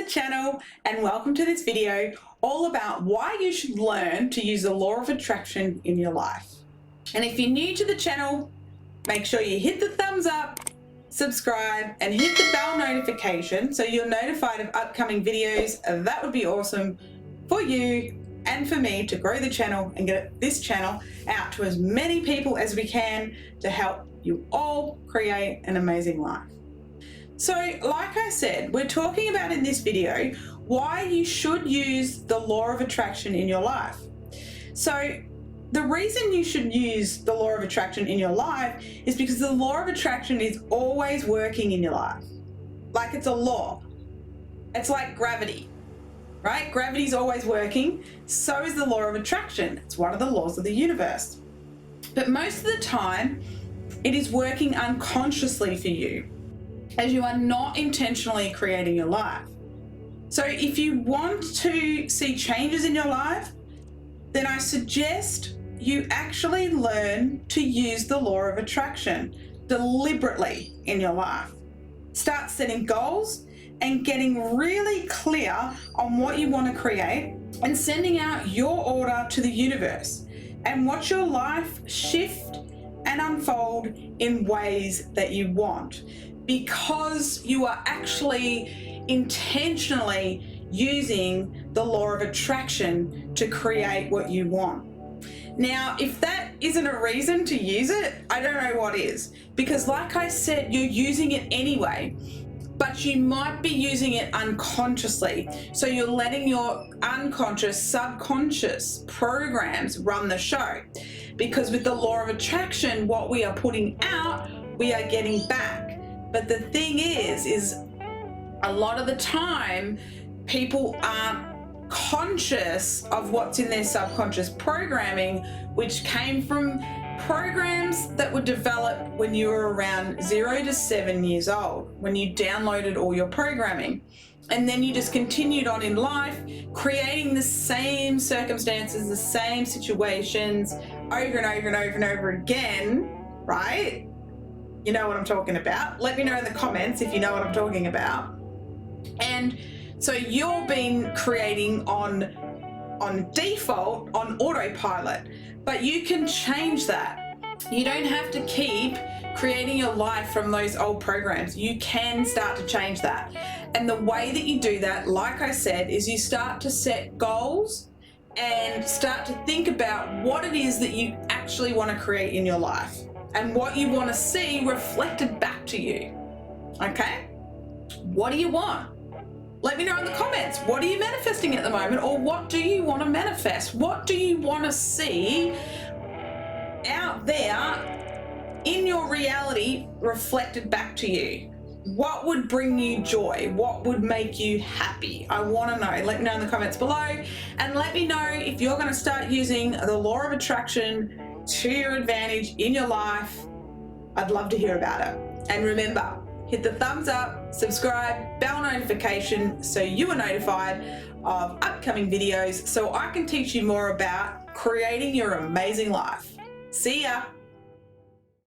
the channel and welcome to this video all about why you should learn to use the law of attraction in your life. And if you're new to the channel, make sure you hit the thumbs up, subscribe and hit the bell notification so you're notified of upcoming videos. That would be awesome for you and for me to grow the channel and get this channel out to as many people as we can to help you all create an amazing life. So like I said, we're talking about in this video why you should use the law of attraction in your life. So the reason you should use the law of attraction in your life is because the law of attraction is always working in your life. Like it's a law. It's like gravity, right? Gravity's always working. So is the law of attraction. It's one of the laws of the universe. But most of the time, it is working unconsciously for you, as you are not intentionally creating your life. So if you want to see changes in your life, then I suggest you actually learn to use the law of attraction deliberately in your life. Start setting goals and getting really clear on what you want to create and sending out your order to the universe, and watch your life shift and unfold in ways that you want, because you are actually intentionally using the law of attraction to create what you want. Now, if that isn't a reason to use it, I don't know what is, because like I said, you're using it anyway, but you might be using it unconsciously. So you're letting your unconscious, subconscious programs run the show, because with the law of attraction, what we are putting out, we are getting back. But the thing is a lot of the time, people aren't conscious of what's in their subconscious programming, which came from programs that were developed when you were around 0 to 7 years old, when you downloaded all your programming. And then you just continued on in life, creating the same circumstances, the same situations over and over and over and over again, right? You know what I'm talking about. Let me know in the comments if you know what I'm talking about. And so you've been creating on default, on autopilot, but you can change that. You don't have to keep creating your life from those old programs. You can start to change that. And the way that you do that, like I said, is you start to set goals and start to think about what it is that you actually want to create in your life and what you want to see reflected back to you. Okay? What do you want? Let me know in the comments. What are you manifesting at the moment, or what do you want to manifest? What do you want to see out there in your reality reflected back to you? What would bring you joy? What would make you happy? I want to know. Let me know in the comments below, and let me know if you're going to start using the law of attraction to your advantage in your life. I'd love to hear about it. And remember, hit the thumbs up, subscribe, bell notification so you are notified of upcoming videos so I can teach you more about creating your amazing life. See ya.